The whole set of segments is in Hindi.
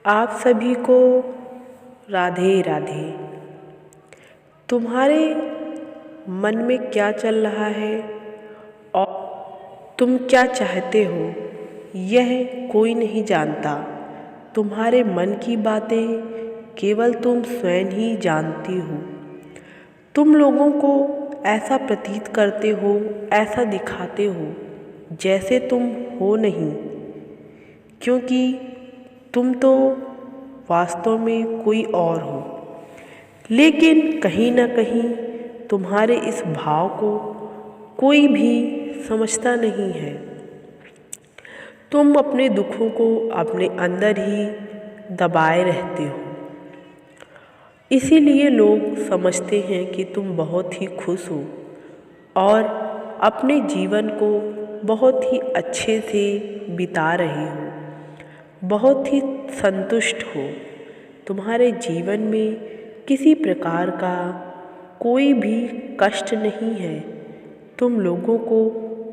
आप सभी को राधे राधे। तुम्हारे मन में क्या चल रहा है और तुम क्या चाहते हो, यह कोई नहीं जानता। तुम्हारे मन की बातें केवल तुम स्वयं ही जानती हो। तुम लोगों को ऐसा प्रतीत करते हो, ऐसा दिखाते हो जैसे तुम हो नहीं, क्योंकि तुम तो वास्तव में कोई और हो। लेकिन कहीं ना कहीं तुम्हारे इस भाव को कोई भी समझता नहीं है। तुम अपने दुखों को अपने अंदर ही दबाए रहते हो, इसीलिए लोग समझते हैं कि तुम बहुत ही खुश हो और अपने जीवन को बहुत ही अच्छे से बिता रहे हो, बहुत ही संतुष्ट हो। तुम्हारे जीवन में किसी प्रकार का कोई भी कष्ट नहीं है। तुम लोगों को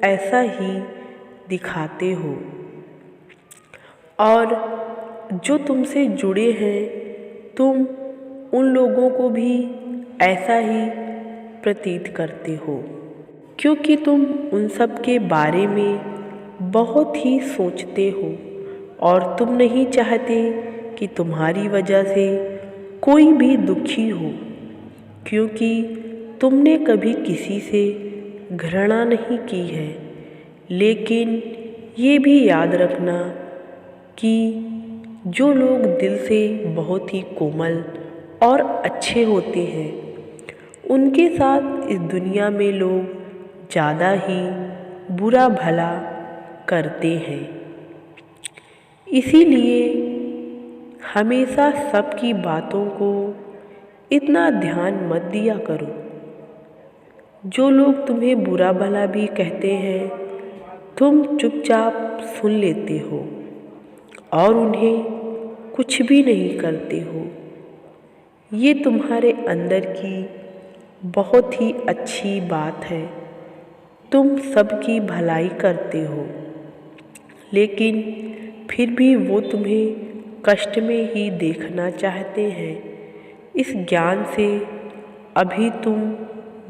ऐसा ही दिखाते हो और जो तुमसे जुड़े हैं, तुम उन लोगों को भी ऐसा ही प्रतीत करते हो, क्योंकि तुम उन सब के बारे में बहुत ही सोचते हो और तुम नहीं चाहते कि तुम्हारी वजह से कोई भी दुखी हो, क्योंकि तुमने कभी किसी से घृणा नहीं की है। लेकिन ये भी याद रखना कि जो लोग दिल से बहुत ही कोमल और अच्छे होते हैं, उनके साथ इस दुनिया में लोग ज़्यादा ही बुरा भला करते हैं। इसीलिए हमेशा सबकी बातों को इतना ध्यान मत दिया करो। जो लोग तुम्हें बुरा भला भी कहते हैं, तुम चुपचाप सुन लेते हो और उन्हें कुछ भी नहीं करते हो। ये तुम्हारे अंदर की बहुत ही अच्छी बात है। तुम सबकी भलाई करते हो, लेकिन फिर भी वो तुम्हें कष्ट में ही देखना चाहते हैं। इस ज्ञान से अभी तुम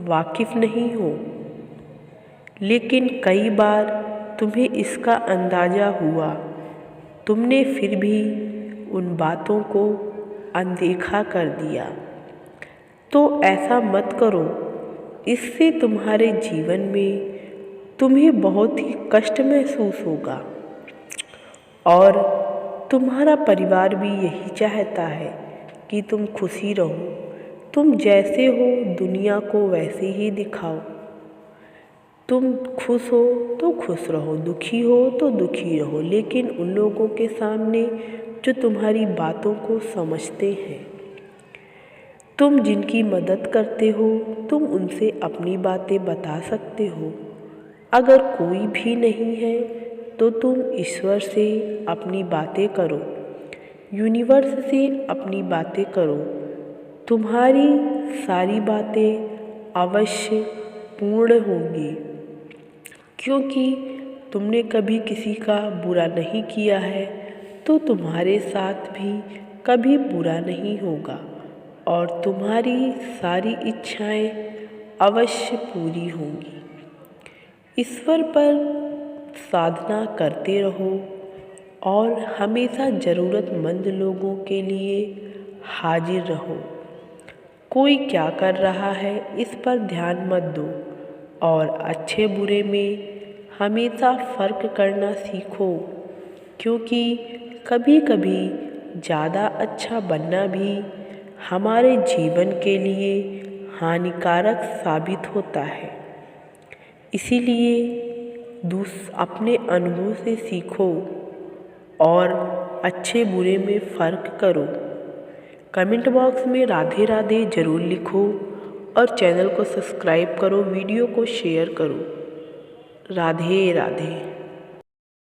वाकिफ़ नहीं हो, लेकिन कई बार तुम्हें इसका अंदाज़ा हुआ। तुमने फिर भी उन बातों को अनदेखा कर दिया। तो ऐसा मत करो, इससे तुम्हारे जीवन में तुम्हें बहुत ही कष्ट महसूस होगा और तुम्हारा परिवार भी यही चाहता है कि तुम खुशी रहो। तुम जैसे हो दुनिया को वैसे ही दिखाओ। तुम खुश हो तो खुश रहो, दुखी हो तो दुखी रहो, लेकिन उन लोगों के सामने जो तुम्हारी बातों को समझते हैं, तुम जिनकी मदद करते हो, तुम उनसे अपनी बातें बता सकते हो। अगर कोई भी नहीं है तो तुम ईश्वर से अपनी बातें करो, यूनिवर्स से अपनी बातें करो। तुम्हारी सारी बातें अवश्य पूर्ण होंगी, क्योंकि तुमने कभी किसी का बुरा नहीं किया है, तो तुम्हारे साथ भी कभी बुरा नहीं होगा और तुम्हारी सारी इच्छाएं अवश्य पूरी होंगी। ईश्वर पर साधना करते रहो और हमेशा ज़रूरतमंद लोगों के लिए हाजिर रहो। कोई क्या कर रहा है इस पर ध्यान मत दो और अच्छे बुरे में हमेशा फ़र्क करना सीखो, क्योंकि कभी कभी ज़्यादा अच्छा बनना भी हमारे जीवन के लिए हानिकारक साबित होता है। इसीलिए अपने अनुभव से सीखो और अच्छे बुरे में फ़र्क करो। कमेंट बॉक्स में राधे राधे ज़रूर लिखो और चैनल को सब्सक्राइब करो, वीडियो को शेयर करो। राधे राधे।